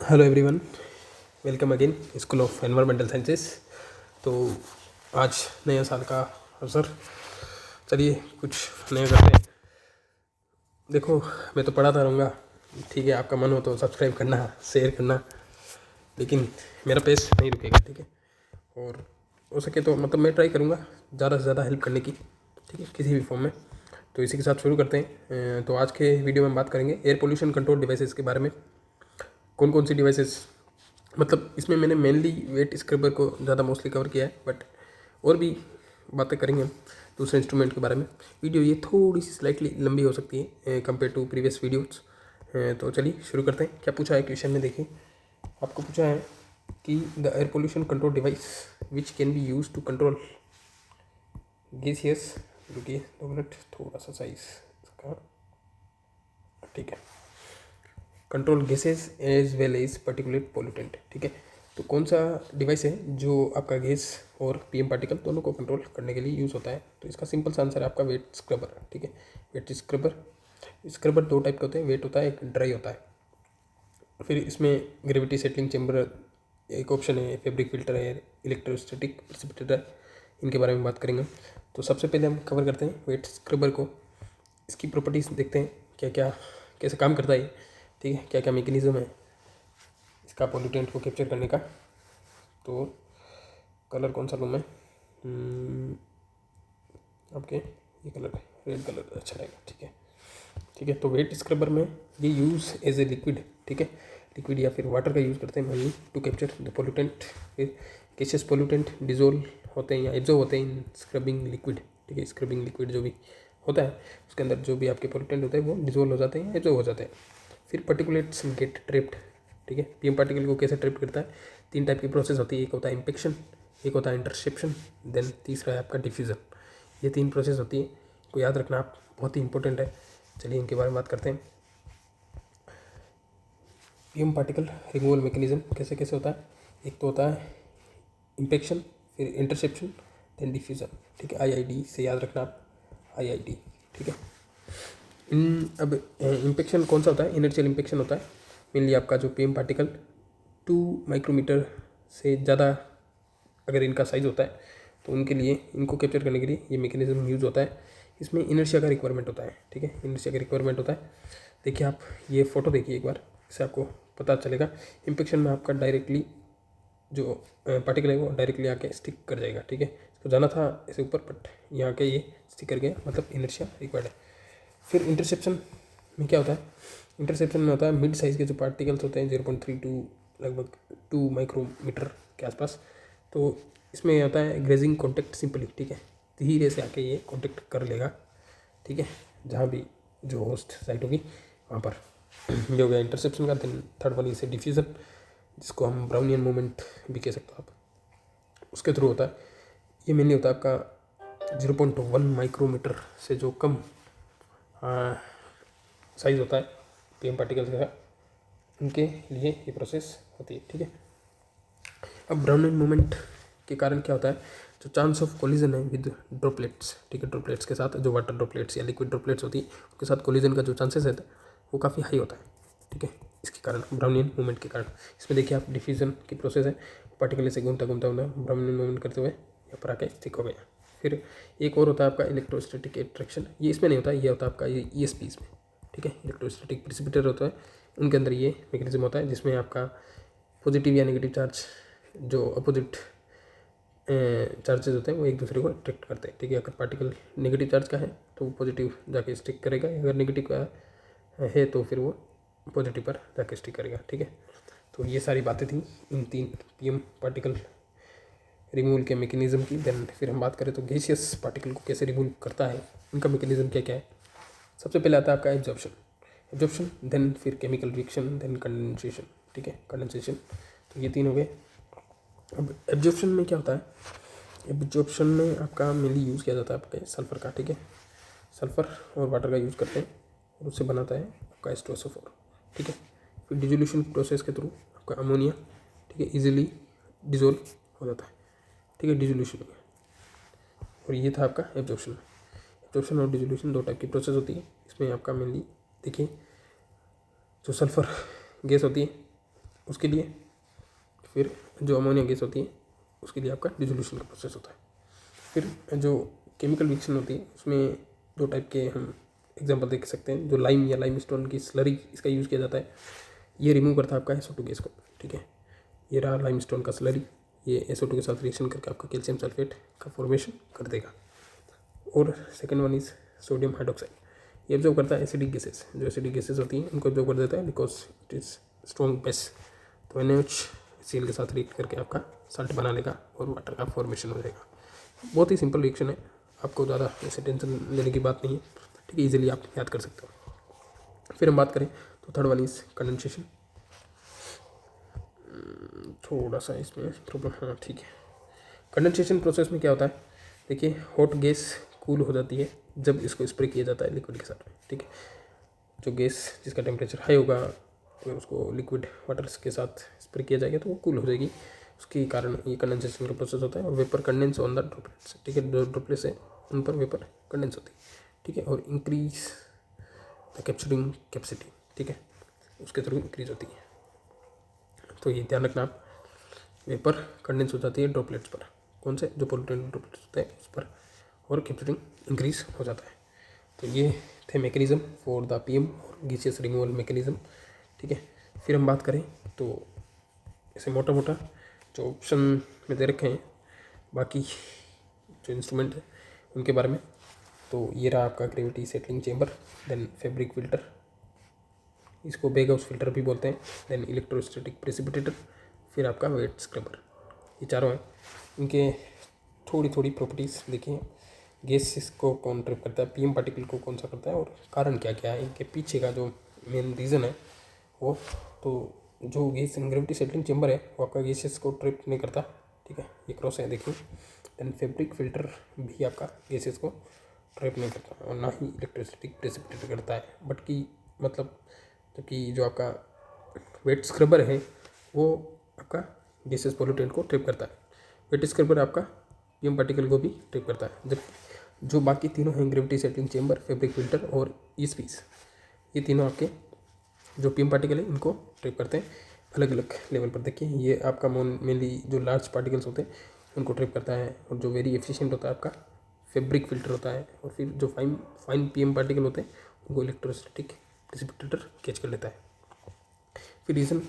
Hello everyone, welcome again school of environmental sciences. तो आज नया साल का अवसर, चलिए कुछ नया करते हैं। देखो, मैं तो पढ़ाता रहूँगा, ठीक है। आपका मन हो तो सब्सक्राइब करना, शेयर करना, लेकिन मेरा पेस नहीं रुकेगा, ठीक है। और हो सके तो मतलब मैं ट्राई करूँगा ज़्यादा से ज़्यादा हेल्प करने की, ठीक है, किसी भी फॉर्म में। तो इसी के साथ शुरू करते हैं। तो आज के वीडियो में हम बात करेंगे एयर पोल्यूशन कंट्रोल डिवाइसेस के बारे में। कौन कौन सी डिवाइसेस, मतलब इसमें मैंने मेनली वेट स्क्रबर को ज़्यादा मोस्टली कवर किया है, बट और भी बातें करेंगे हम दूसरे इंस्ट्रूमेंट के बारे में। वीडियो ये थोड़ी सी स्लाइटली लंबी हो सकती है कंपेयर टू प्रीवियस वीडियोज़। तो चलिए शुरू करते हैं। क्या पूछा है क्वेश्चन में, देखिए आपको पूछा है कि the air pollution control device which can be use to control gaseous, रुकिए 2 मिनट, थोड़ा सा साइज इसका, ठीक है, control gases as well as particulate pollutant, ठीक है। तो कौन सा डिवाइस है जो आपका गैस और पीएम पार्टिकल दोनों को कंट्रोल करने के लिए यूज़ होता है? तो इसका सिंपल सा आंसर है आपका वेट स्क्रबर, ठीक है। वेट स्क्रबर, स्क्रबर दो टाइप के होते हैं, वेट होता है, एक ड्राई होता है। फिर इसमें ग्रेविटी सेटलिंग चेम्बर एक ऑप्शन है, फैब्रिक फिल्टर है, इलेक्ट्रोस्टैटिक प्रेसिपिटेटर है। इनके बारे में बात करेंगे। तो सबसे पहले हम कवर करते हैं वेट स्क्रबर को। इसकी प्रॉपर्टीज़ देखते हैं, क्या क्या कैसे काम करता है, ठीक है, क्या क्या मैकेनिज्म है इसका पोल्यूटेंट को कैप्चर करने का। तो कलर कौन सा लूँ मैं? आपके ये कलर है, रेड कलर अच्छा रहेगा, ठीक है, ठीक है। तो वेट स्क्रबर में ये यूज़ एज ए लिक्विड, ठीक है, लिक्विड या फिर वाटर का यूज़ करते हैं mainly to capture the pollutant. फिर केशियस पोल्यूटेंट डिजोल्व होते हैं या एब्जॉर्ब होते हैं इन स्क्रबिंग लिक्विड, ठीक है। स्क्रबिंग लिक्विड जो भी होता है उसके अंदर जो भी आपके पोल्यूटेंट होते हैं वो डिजोल्व हो जाते हैं, एब्जॉर्ब हो जाते हैं। फिर पर्टिकुलेट्स गेट ट्रिप्ड, ठीक है। पीएम पार्टिकल को कैसे ट्रिप करता है? 3 टाइप की प्रोसेस होती है, एक होता है इम्पेक्शन, एक होता है इंटरसेप्शन, देन तीसरा है आपका डिफ्यूज़न। ये 3 प्रोसेस होती है, को याद रखना आप, बहुत ही इंपॉर्टेंट है। चलिए इनके बारे में बात करते हैं। पीएम पार्टिकल रिमूवल मैकेनिज्म कैसे कैसे होता है? एक तो होता है इम्पेक्शन, फिर इंटरसेप्शन, देन डिफ्यूज़न, ठीक है। आईआईडी से याद रखना आप, आईआईडी, ठीक है। अब इम्पेक्शन कौन सा होता है? इनर्शियल इम्पेक्शन होता है मेनली आपका जो पीएम पार्टिकल 2 माइक्रोमीटर से ज़्यादा अगर इनका साइज़ होता है तो उनके लिए, इनको कैप्चर करने के लिए ये मैकेनिज्म यूज़ होता है। इसमें इनर्शिया का रिक्वायरमेंट होता है, ठीक है, इनर्शिया का रिक्वायरमेंट होता है। देखिए आप ये फ़ोटो देखिए एक बार, इससे आपको पता चलेगा। इम्पेक्शन में आपका डायरेक्टली जो पार्टिकल है वो डायरेक्टली आके स्टिक कर जाएगा, ठीक है। इसको जाना था ऐसे ऊपर, बट यहाँ के ये स्टिक कर गया, मतलब इनर्शिया रिक्वायर्ड है। फिर इंटरसेप्शन में क्या होता है? इंटरसेप्शन में होता है मिड साइज़ के जो पार्टिकल्स होते हैं 0.32 लगभग 2 माइक्रोमीटर के आसपास। तो इसमें होता है ग्रेजिंग कॉन्टेक्ट सिंपली, ठीक है, धीरे से आके ये कॉन्टेक्ट कर लेगा, ठीक है, जहाँ भी जो होस्ट साइट होगी वहाँ पर। ये हो गया इंटरसेप्शन का। देन थर्ड वन इसे डिफ्यूज़न, जिसको हम ब्राउनियन मूवमेंट भी कह सकते हो आप, उसके थ्रू होता है। ये मेनली होता है आपका 0.1 माइक्रोमीटर से जो कम साइज़ होता है पीएम पार्टिकल्स का, उनके लिए ये प्रोसेस होती है, ठीक है। अब ब्राउनियन मूवमेंट के कारण क्या होता है? जो चांस ऑफ कोलिजन है विद ड्रॉपलेट्स, ठीक है, ड्रॉपलेट्स के साथ, जो वाटर ड्रॉपलेट्स या लिक्विड ड्रॉपलेट्स होती है उनके साथ कोलिजन का जो चांसेस है वो काफ़ी हाई होता है, ठीक है, इसके कारण, ब्राउनियन मूवमेंट के कारण। इसमें देखिए आप डिफ्यूजन की प्रोसेस है, पार्टिकल से घूमता घूमता ब्राउनियन मूवमेंट करते हुए यहाँ पर आके स्टिक हो गया। फिर एक और होता है आपका इलेक्ट्रोस्टैटिक अट्रैक्शन, ये इसमें नहीं होता, ये होता है आपका ये ESP इसमें, ठीक है, इलेक्ट्रोस्टैटिक प्रेसिपिटेटर होता है, उनके अंदर ये मैकेनिज्म होता है जिसमें आपका पॉजिटिव या नेगेटिव चार्ज, जो अपोजिट चार्जेस होते हैं वो एक दूसरे को अट्रैक्ट करते हैं, ठीक है। अगर पार्टिकल नेगेटिव चार्ज का है तो वो पॉजिटिव जाके स्टिक करेगा, अगर नेगेटिव का है तो फिर वो पॉजिटिव पर जाके स्टिक करेगा, ठीक है। तो ये सारी बातें थी इन 3 पीएम पार्टिकल रिमूवल के मैकेनिज्म की। देन फिर हम बात करें तो गैसियस पार्टिकल को कैसे रिमूव करता है, इनका मैकेनिज्म क्या क्या है। सबसे पहले आता है आपका एब्जॉर्प्शन, देन फिर केमिकल रिएक्शन, देन कंडेंसेशन, ठीक है, कंडेंसेशन। तो ये 3 हो गए। अब एब्जॉर्प्शन में क्या होता है? एब्जॉर्प्शन में आपका मेनली यूज़ किया जाता है आपके सल्फ़र का, ठीक है, सल्फ़र और वाटर का यूज़ करते हैं और उससे बनाता है आपका H2SO4, ठीक है। फिर डिजोल्यूशन प्रोसेस के थ्रू आपका अमोनिया, ठीक है, इजीली डिजोल्व हो जाता है, ठीक है, डिजोल्यूशन में। और ये था आपका एब्जॉर्प्शन और डिजोल्यूशन 2 टाइप की प्रोसेस होती है। इसमें आपका मेनली देखिए जो सल्फ़र गैस होती है उसके लिए फिर जो अमोनिया गैस होती है उसके लिए आपका डिसोल्यूशन का प्रोसेस होता है। फिर जो केमिकल रिएक्शन होती है उसमें दो टाइप के हम एग्जांपल देख सकते हैं। जो लाइम या लाइम स्टोन की स्लरी इसका यूज़ किया जाता है, ये रिमूव करता है आपका SO2 गैस को, ठीक है। ये रहा लाइम स्टोन का स्लरी, ये SO2 के साथ रिएक्शन करके आपका कैल्शियम सल्फेट का फॉर्मेशन कर देगा। और second one is sodium hydroxide, ये ऑब्जर्व करता है एसिडिक गैसेस, जो एसिडिक गैसेस होती हैं उनको ऑब्जर्व कर देता है because it is strong base. तो NaOH के साथ रिएक्ट करके आपका साल्ट बना लेगा और वाटर का फॉर्मेशन हो जाएगा। बहुत ही सिंपल रिएक्शन है, आपको ज़्यादा ऐसे टेंशन लेने की बात नहीं है, ठीक है, इजीली आप याद कर सकते हो। फिर हम बात करें तो थर्ड वन इज़ कंडेंसेशन। थोड़ा सा इसमें प्रॉब्लम, हाँ ठीक है। कंडेंसेशन प्रोसेस में क्या होता है, देखिए हॉट गैस कूल हो जाती है जब इसको स्प्रे किया जाता है लिक्विड के साथ में, ठीक है। जो गैस जिसका टेम्परेचर हाई होगा तो उसको लिक्विड वाटर के साथ स्प्रे किया जाएगा तो वो कूल हो जाएगी, उसके कारण ये कंडेंसेशन का प्रोसेस होता है। और vapour condense on the droplets, ठीक है, जो ड्रॉपलेट्स है उन पर वेपर कंडेंस होती है, ठीक है। और इंक्रीज द कैप्चरिंग कैपेसिटी, ठीक है, उसके थ्रू इंक्रीज होती है। तो ये ध्यान रखना आप, वेपर कंडेंस हो जाती है ड्रॉपलेट्स पर, कौन से, जो पोल्यूटेंट ड्रॉपलेट्स होते हैं उस पर, और कैप्चरिंग इंक्रीज हो जाता है। तो ये थे मैकेनिज्म फॉर द PM और गैसियस रिमूवल मैकेनिज्म, ठीक है। फिर हम बात करें तो ऐसे मोटा मोटा जो ऑप्शन में दे रखे हैं बाकी जो इंस्ट्रूमेंट है उनके बारे में, तो ये रहा आपका gravity settling chamber, then fabric filter, इसको बेग हाउस फिल्टर भी बोलते हैं, देन इलेक्ट्रोस्टैटिक प्रेसिपिटेटर, फिर आपका वेट स्क्रबर, ये चारों हैं। इनके थोड़ी थोड़ी प्रॉपर्टीज़ देखिए, गैस को कौन ट्रिप करता है, PM पार्टिकल को कौन सा करता है, और कारण क्या क्या है, इनके पीछे का जो मेन रीज़न है वो। तो जो गैस ग्रेविटी सेटलिंग चेंबर है वो आपका गैसेस को ट्रिप नहीं करता, ठीक है, ये क्रॉस है देखिए। देन फैब्रिक फिल्टर भी आपका गैसेस को ट्रिप नहीं करता और ना ही इलेक्ट्रोस्टैटिक प्रेसिपिटेटर करता है, बट की मतलब जबकि जो आपका वेट स्क्रबर है वो आपका गैसेस पोल्यूटेंट को ट्रिप करता है। वेट स्क्रबर आपका PM पार्टिकल को भी ट्रिप करता है। जब जो बाकी तीनों हैं, gravity settling chamber, fabric filter और ईस्पीस, ये तीनों आपके जो PM पार्टिकल है इनको ट्रिप करते हैं अलग अलग लेवल पर। देखिए ये आपका मेनली जो लार्ज पार्टिकल्स होते हैं उनको ट्रिप करता है, और जो वेरी एफिशिएंट होता है आपका फैब्रिक फिल्टर होता है, और फिर जो फाइन PM पार्टिकल होते हैं उनको इलेक्ट्रोस्टैटिक प्रेसिपिटेटर कैच कर लेता है। फिर रीज़न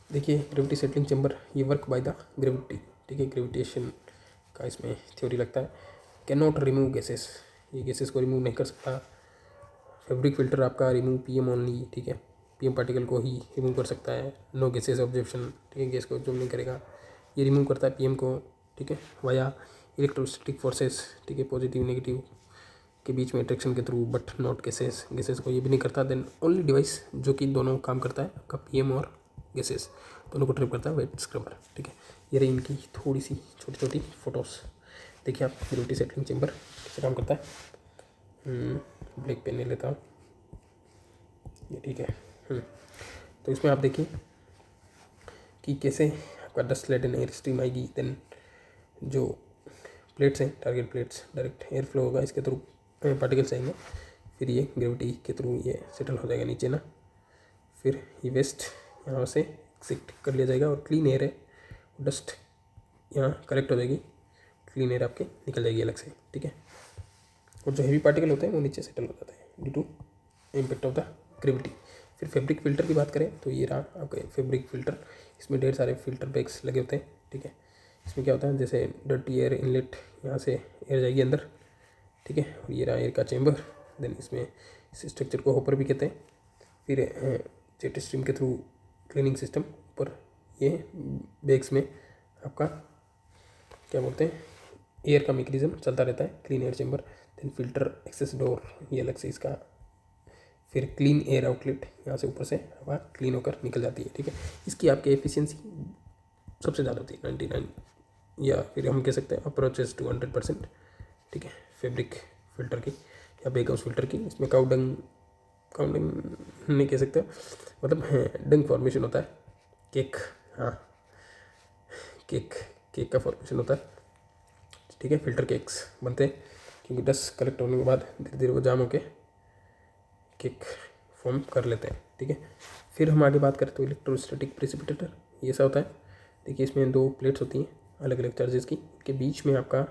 देखिए, ग्रेविटी सेटलिंग चेंबर ये वर्क बाय द ग्रेविटी, ठीक है, ग्रेविटेशन का इसमें थ्योरी लगता है। कैन नॉट रिमूव गैसेस, ये गैसेस को रिमूव नहीं कर सकता। फैब्रिक फिल्टर आपका रिमूव PM ओनली, ठीक है, PM पार्टिकल को ही रिमूव कर सकता है, नो गैसेस ऑब्जर्वेशन, ठीक है, गैस को ऑब्जर्व नहीं करेगा। ये रिमूव करता है PM को, ठीक है, वाया इलेक्ट्रोस्टैटिक फोर्सेस, ठीक है, पॉजिटिव नेगेटिव के बीच में अट्रैक्शन के through, but not gases, gases को ये भी नहीं करता। देन ओनली डिवाइस जो कि दोनों काम करता है आपका PM और गैसेस दोनों को ट्रिप करता है, वेट स्क्रबर, ठीक है। ये रही इनकी थोड़ी सी छोटी छोटी फोटोज़, देखिए आप ग्रेविटी सेटलिंग चेंबर कैसे काम करता है। ब्लैक पेन ले लेता हूँ, ये ठीक है। तो इसमें आप देखिए कि कैसे आपका डस्ट लेडन एयर स्ट्रीम आएगी, देन जो प्लेट्स हैं, target plates, direct air flow होगा, इसके थ्रू पार्टिकल्स आएंगे, फिर ये ग्रेविटी के थ्रू ये सेटल हो जाएगा नीचे ना, फिर ये वेस्ट यहाँ से एक्सेप्ट कर लिया जाएगा, और क्लीन एयर है, डस्ट यहाँ कलेक्ट हो जाएगी, क्लीन एयर आपके निकल जाएगी अलग से, ठीक है। और जो हेवी पार्टिकल होते हैं वो नीचे सेटल हो जाते हैं due to impact of the gravity. फिर फैब्रिक फिल्टर की बात करें तो ये रहा आपका फैब्रिक फिल्टर, इसमें ढेर सारे फिल्टर बैग्स लगे होते हैं, ठीक है। इसमें क्या होता है, जैसे डर्टी एयर इनलेट, यहाँ से एयर जाएगी अंदर, ठीक है, और ये रहा एयर का चेंबर। देन इसमें इस स्ट्रक्चर को हॉपर भी कहते हैं। फिर जेट स्ट्रीम के थ्रू क्लीनिंग सिस्टम पर, ये बैग्स में आपका क्या बोलते हैं, एयर का मैकेनिज्म चलता रहता है, clean air chamber. Then filter access door, ये अलग से इसका। फिर क्लीन एयर आउटलेट, यहाँ से ऊपर से हवा क्लीन होकर निकल जाती है, ठीक है। इसकी आपकी एफिशिएंसी सबसे ज़्यादा होती है 99, या फिर हम कह सकते हैं अप्रोचेस टू 100%, ठीक है, फैब्रिक फिल्टर की या बेग हाउस फिल्टर की। इसमें काउडंग नहीं कह सकते, मतलब डंग फॉर्मेशन होता है, केक, हाँ केक का फॉर्मेशन होता है, ठीक है, फिल्टर केक्स बनते हैं, क्योंकि डस्ट कलेक्ट होने के बाद धीरे धीरे वो जाम होके केक फॉर्म कर लेते हैं, ठीक है। फिर हम आगे बात करें तो इलेक्ट्रोस्टैटिक प्रेसिपिटेटर, ये ऐसा होता है, देखिए इसमें 2 प्लेट्स होती हैं अलग अलग चार्जेस की, के बीच में आपका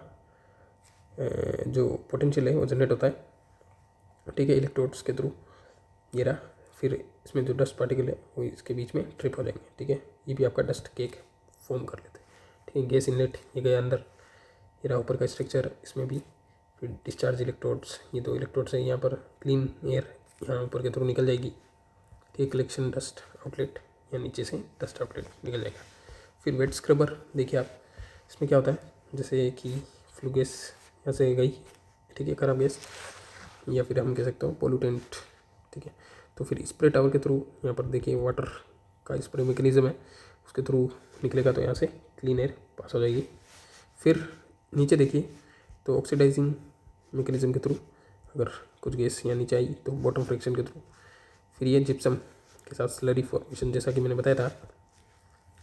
जो पोटेंशियल है वो जनरेट होता है, ठीक है, इलेक्ट्रोड्स के थ्रू, ये रहा। फिर इसमें जो डस्ट पार्टिकल है वो इसके बीच में ट्रिप हो जाएंगे, ठीक है, ये भी आपका डस्ट केक फॉर्म कर लेते हैं, ठीक है। गैस इनलेट ये गया अंदर, ये रहा ऊपर का स्ट्रक्चर, इसमें भी फिर डिस्चार्ज इलेक्ट्रोड्स, ये 2 इलेक्ट्रोड्स हैं, यहाँ पर क्लीन एयर यहाँ ऊपर के थ्रू निकल जाएगी, ठीक है, कलेक्शन डस्ट आउटलेट, या नीचे से डस्ट आउटलेट निकल जाएगा। फिर वेट स्क्रबर देखिए आप, इसमें क्या होता है, जैसे कि फ्लू गैस यहाँ से गई, ठीक है, खराब गैस, या फिर हम कह सकते हो पोल्यूटेंट, ठीक है, तो फिर स्प्रे टावर के थ्रू यहाँ पर देखिए वाटर का स्प्रे मैकेनिज्म है, उसके थ्रू निकलेगा तो यहाँ से क्लीन एयर पास हो जाएगी। फिर नीचे देखिए तो ऑक्सीडाइजिंग मैकेनिज्म के थ्रू अगर कुछ गैस यहाँ नीचे आई तो बॉटम फ्रिक्शन के थ्रू, फिर ये जिप्सम के साथ स्लरी फॉर्मेशन जैसा कि मैंने बताया था,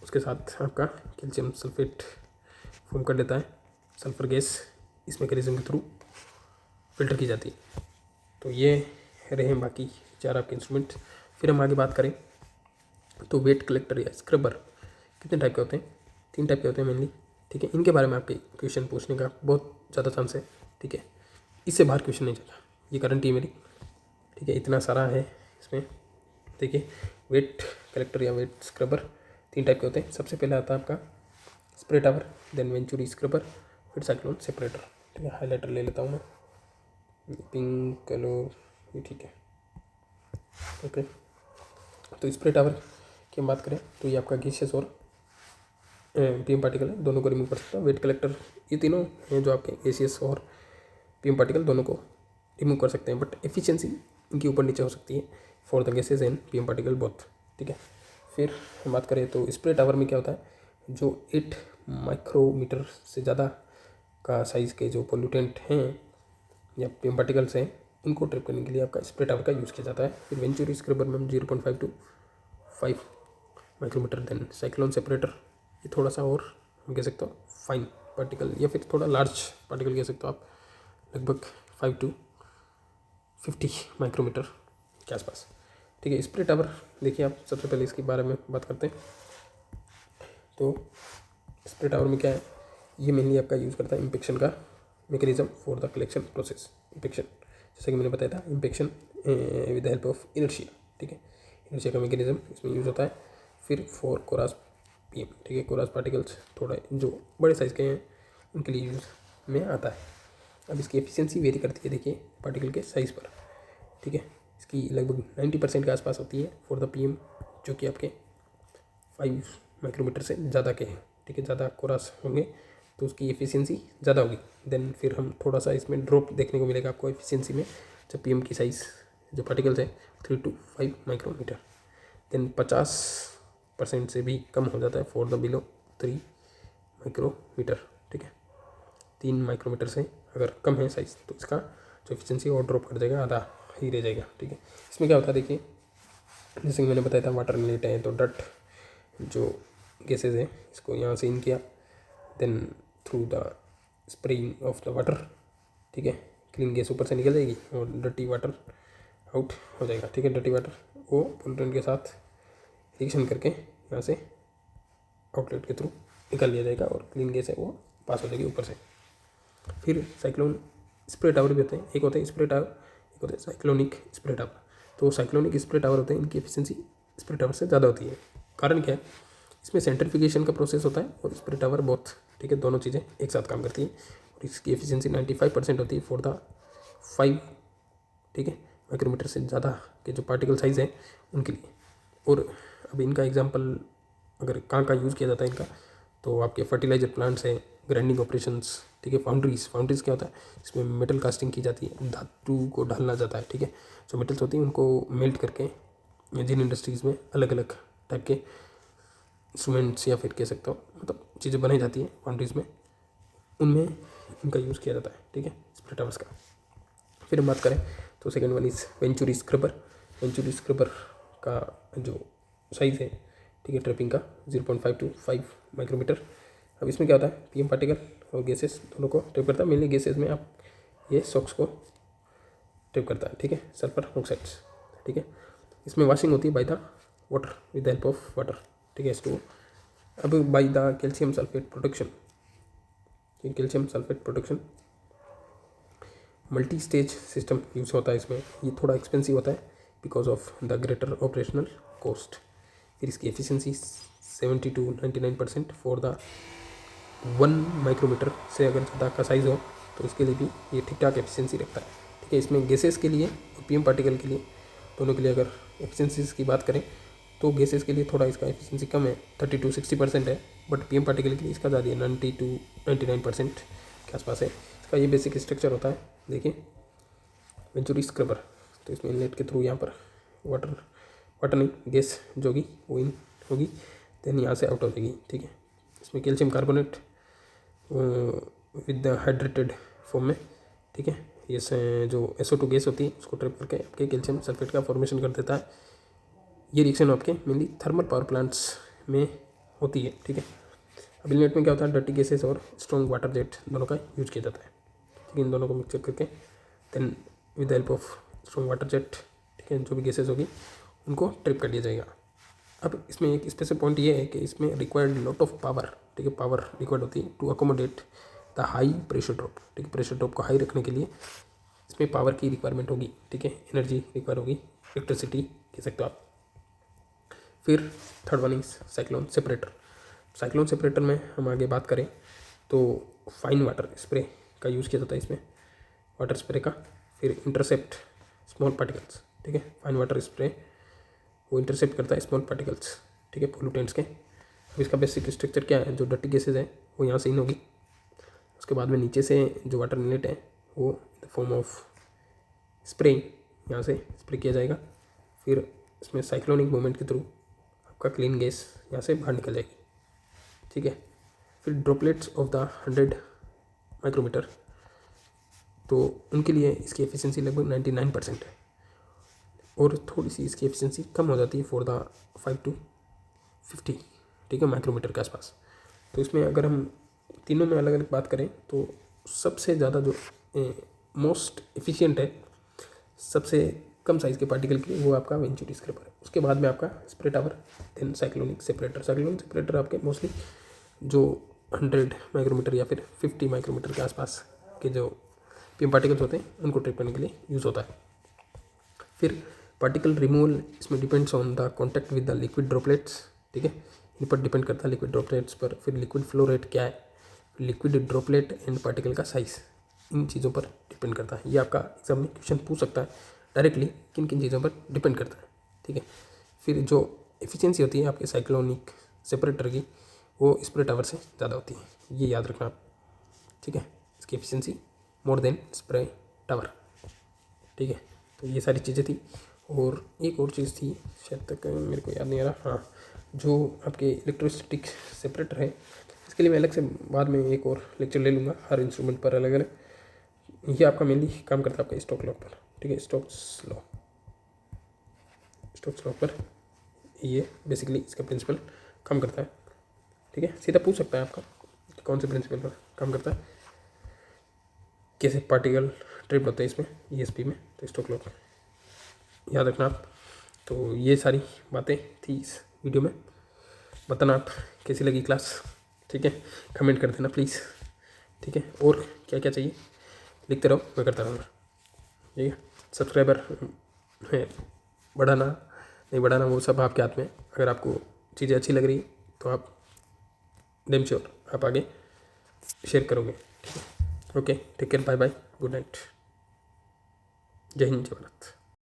उसके साथ आपका कैल्शियम सल्फेट फॉर्म कर देता है, सल्फर गैस इस मैकेनिज्म के थ्रू फिल्टर की जाती है। तो ये रहे बाकी 4 आपके इंस्ट्रूमेंट। फिर हम आगे बात करें तो वेट कलेक्टर या स्क्रबर कितने टाइप के होते हैं, 3 टाइप के होते हैं मेनली, ठीक है, इनके बारे में आपके क्वेश्चन पूछने का बहुत ज़्यादा चांस है, ठीक है, इससे बाहर क्वेश्चन नहीं चला, ये गारंटी है मेरी, ठीक है, इतना सारा है इसमें। देखिए वेट कलेक्टर या वेट स्क्रबर 3 टाइप के होते हैं। सबसे पहले आता है आपका spray tower, then venturi scrubber, फिर साइक्लोन सेपरेटर, ठीक है, हाईलाइटर ले लेता हूँ मैं, पिंक कलर ये ठीक है, ओके। तो स्प्रे टावर की हम बात करें तो ये आपका गैसेस और पीएम पार्टिकल है, दोनों को रिमूव कर सकता है। वेट कलेक्टर ये तीनों हैं जो आपके गैसेस और पीएम पार्टिकल दोनों को रिमूव कर सकते हैं, बट एफिशिएंसी इनकी ऊपर नीचे हो सकती है for the gases and PM particle both, ठीक है। फिर हम बात करें तो स्प्रे टावर में क्या होता है, जो 8 माइक्रोमीटर से ज़्यादा का साइज़ के जो पोल्यूटेंट हैं या पीएम पार्टिकल्स हैं उनको ट्रिप करने के लिए आपका स्प्रे टावर का यूज़ किया जाता है। फिर वेंचुरी स्क्रबर में हम 0.5 to 5 micrometre, then cyclone separator ये थोड़ा सा और हम कह सकते हो फाइन पार्टिकल या फिर थोड़ा लार्ज पार्टिकल कह सकते हो आप, लगभग 5 to 50 माइक्रोमीटर के आसपास, ठीक है। स्प्रे टावर देखिए आप, सबसे पहले इसके बारे में बात करते हैं। तो स्प्रे टावर में क्या है, ये मेनली आपका यूज़ करता है इम्पेक्शन का mechanism for the collection process. Impaction जैसे कि मैंने बताया था, impaction with the help of inertia, ठीक है, इनर्शिया का मैकेनिज्म इसमें यूज़ होता है। फिर फॉर कोरास पीएम, ठीक है, कोरास पार्टिकल्स थोड़ा जो बड़े साइज़ के हैं उनके लिए यूज़ में आता है। अब इसकी एफिशिएंसी वेरी करती है देखिए पार्टिकल के साइज़ पर, ठीक है, इसकी लगभग 90% के आसपास होती है फॉर द पीएम, जो कि आपके 5 माइक्रोमीटर से ज़्यादा के हैं, ठीक है, ज़्यादा कोरास होंगे तो उसकी एफिशिएंसी ज़्यादा होगी। देन फिर हम थोड़ा सा इसमें ड्रॉप देखने को मिलेगा आपको एफिशिएंसी में, जब पीएम की साइज़ जो पार्टिकल्स है 3 to 5 माइक्रोमीटर, देन 50% से भी कम हो जाता है फॉर द बिलो 3 माइक्रोमीटर, ठीक है, 3 माइक्रोमीटर से अगर कम है साइज़ तो इसका जो एफिशिएंसी और ड्रॉप कर जाएगा, आधा ही रह जाएगा, ठीक है। इसमें क्या होता है देखिए, जैसे कि मैंने बताया था वाटर इनलेट है तो डट जो गैसेज है इसको यहाँ से इन किया, then through the spraying of the water, ठीक है, क्लीन गैस ऊपर से निकल जाएगी और डर्टी वाटर आउट हो जाएगा, ठीक है। डर्टी वाटर वो पोल्यूटेंट के साथ रिएक्शन करके यहाँ से आउटलेट के थ्रू निकाल लिया जाएगा और क्लीन गैस है वो पास हो जाएगी ऊपर से। फिर साइक्लोन स्प्रे टावर भी होते हैं, एक होता है स्प्रे टावर, एक होता है साइक्लोनिक स्प्रे टावर। तो साइक्लोनिक स्प्रे टावर होते हैं, इनकी एफिशिएंसी स्प्रे टावर से ज़्यादा होती है। कारण क्या है, इसमें सेंट्रीफ्यूगेशन का प्रोसेस होता है और स्प्रे टावर बहुत, ठीक है, दोनों चीज़ें एक साथ काम करती हैं और इसकी एफिशिएंसी 95% होती है फॉर द 5, ठीक है, माइक्रोमीटर से ज़्यादा के जो पार्टिकल साइज़ है उनके लिए। और अब इनका एग्जांपल अगर कहाँ का यूज़ किया जाता है इनका, तो आपके फर्टिलाइजर प्लांट्स हैं, ग्राइंडिंग ऑपरेशंस, ठीक है, फाउंड्रीज क्या होता है, इसमें मेटल कास्टिंग की जाती है, धातु को ढालना जाता है, ठीक है, जो मेटल्स होती हैं उनको मेल्ट करके जिन इंडस्ट्रीज़ में अलग अलग टाइप के इंस्ट्रूमेंट्स या फिर कह सकते हो मतलब चीज़ें बनाई जाती हैं फाउंड्रीज में, उनमें इनका यूज़ किया जाता है, ठीक है, स्प्रे टावर्स का। फिर हम बात करें तो second one is venturi scrubber. Venturi scrubber का जो साइज़ है, ठीक है, ट्रैपिंग का 0.5 to 5 माइक्रोमीटर। अब इसमें क्या होता है, पीएम पार्टिकल और गैसेस दोनों को ट्रिप करता है। मेनली गैसेस में आप ये सॉक्स को ट्रिप करता है, ठीक है, सल्फर ऑक्साइड्स, ठीक है। इसमें वॉशिंग होती है by the water with the help of water, ठीक है H2O। अब by the calcium sulphate production, calcium sulphate production multi stage system use होता है इसमें। ये थोड़ा एक्सपेंसिव होता है because of the greater operational cost. फिर इसकी efficiency 70 to 99% for the 1 micrometre से अगर ज़्यादा का साइज़ हो तो इसके लिए भी ये ठीक ठाक एफिशिएंसी रखता है, ठीक है। इसमें गैसेस के लिए और पीएम पार्टिकल के लिए, दोनों के लिए अगर एफिशिएंसीज की बात करें तो गैसेस के लिए थोड़ा इसका एफिशिएंसी कम है, 30 to 60% है, बट पीएम पार्टिकल के लिए इसका ज़्यादा है, 90 to 99% के आसपास है। इसका ये बेसिक स्ट्रक्चर होता है, देखिए वेंचुरी स्क्रबर। तो इसमें इनलेट के थ्रू यहाँ पर वाटर नहीं गैस जो होगी वो इन होगी, देन यहाँ से आउट हो जाएगी, ठीक है। इसमें calcium carbonate with the hydrated form में, ठीक है। ये जो SO2 गैस होती है उसको ट्रैप करके आपके कैल्शियम सल्फेट का फॉर्मेशन कर देता है। ये रिएक्शन आपके मेनली थर्मल पावर प्लांट्स में होती है, ठीक है। अब इनलेट में क्या होता है, डर्टी गैसेस और स्ट्रॉन्ग वाटर जेट दोनों का यूज किया जाता है, ठीक है। इन दोनों को मिक्सचर करके then with the help of strong water jet, ठीक है, जो भी गैसेस होगी उनको ट्रिप कर दिया जाएगा। अब इसमें एक स्पेशल पॉइंट ये है कि इसमें रिक्वायर्ड लॉट ऑफ पावर, ठीक है, पावर रिक्वायर्ड होती है to accommodate the high pressure drop, ठीक है। प्रेशर ड्रॉप को हाई रखने के लिए इसमें पावर की रिक्वायरमेंट होगी, ठीक है, एनर्जी रिक्वायर होगी, इलेक्ट्रिसिटी कह सकते हो आप। फिर third one is cyclone separator. Cyclone separator में हम आगे बात करें तो फाइन वाटर स्प्रे का यूज़ किया जाता है इसमें, वाटर स्प्रे का। फिर इंटरसेप्ट स्मॉल पार्टिकल्स, ठीक है, फाइन वाटर स्प्रे वो इंटरसेप्ट करता है स्मॉल पार्टिकल्स, ठीक है, पोल्यूटेंट्स के। अब इसका बेसिक स्ट्रक्चर क्या है, जो डर्टी गैसेज है वो यहाँ से इन होगी, उसके बाद में नीचे से जो वाटर इनलेट है वो in the form of spray यहाँ से स्प्रे किया जाएगा। फिर इसमें साइक्लोनिक मूवमेंट के थ्रू आपका क्लीन गैस यहाँ से बाहर निकल जाएगी, ठीक है। फिर ड्रॉपलेट्स ऑफ द 100 माइक्रोमीटर, तो उनके लिए इसकी एफिशिएंसी लगभग 99% है, और थोड़ी सी इसकी एफिशिएंसी कम हो जाती है फॉर द 5 to 50, ठीक है, माइक्रोमीटर के आसपास। तो इसमें अगर हम तीनों में अलग अलग बात करें तो सबसे ज़्यादा जो मोस्ट एफिशिएंट है सबसे कम साइज़ के पार्टिकल के लिए वो आपका वेंचुरी स्क्रबर है। उसके बाद में आपका spray tower, then cyclonic separator. Cyclonic separator आपके मोस्टली जो 100 माइक्रोमीटर या फिर 50 माइक्रोमीटर के आसपास के जो पीएम पार्टिकल्स होते हैं उनको ट्रिप करने के लिए यूज़ होता है। फिर पार्टिकल रिमूवल इसमें depends on the contact with the liquid droplets, ठीक है, इन पर डिपेंड करता है लिक्विड ड्रॉपलेट्स पर। फिर लिक्विड फ्लो रेट क्या है, लिक्विड ड्रॉपलेट एंड पार्टिकल का साइज़, इन चीज़ों पर डिपेंड करता है। ये आपका एग्जाम में क्वेश्चन पूछ सकता है डायरेक्टली, किन किन चीज़ों पर डिपेंड करता है, ठीक है। फिर जो एफिशिएंसी होती है आपके साइक्लोनिक सेपरेटर की वो स्प्रे टावर से ज़्यादा होती है, ये याद रखना आप, ठीक है। इसकी efficiency more than spray tower, ठीक है। तो ये सारी चीज़ें थी, और एक और चीज़ थी शायद तक मेरे को याद नहीं आ रहा, हाँ, जो आपके इलेक्ट्रोस्टैटिक सेपरेटर है इसके लिए मैं अलग से बाद में एक और लेक्चर ले लूँगा, हर इंस्ट्रूमेंट पर अलग अलग। ये आपका मेनली काम करता है आपका स्टोक्स लॉ पर, ठीक है, स्टोक्स लॉ पर ये बेसिकली इसका प्रिंसिपल काम करता है, ठीक है। सीधा पूछ सकता है आपका कौन से प्रिंसिपल पर काम करता है, कैसे पार्टिकल ट्रिप होते हैं इसमें ESP में, तो स्टोक्स लॉ याद रखना आप। तो ये सारी बातें थी इस वीडियो में। बताना आप कैसी लगी क्लास, ठीक है, कमेंट कर देना प्लीज़, ठीक है। और क्या क्या चाहिए लिखते रहो, मैं करता रहूँगा, ठीक है। सब्सक्राइबर है बढ़ाना नहीं बढ़ाना वो सब आपके हाथ में। अगर आपको चीज़ें अच्छी लग रही तो आप डेम श्योर आप आगे शेयर करोगे, ठीक है। Okay, take care, bye bye, good night, जय हिंद, जय भारत।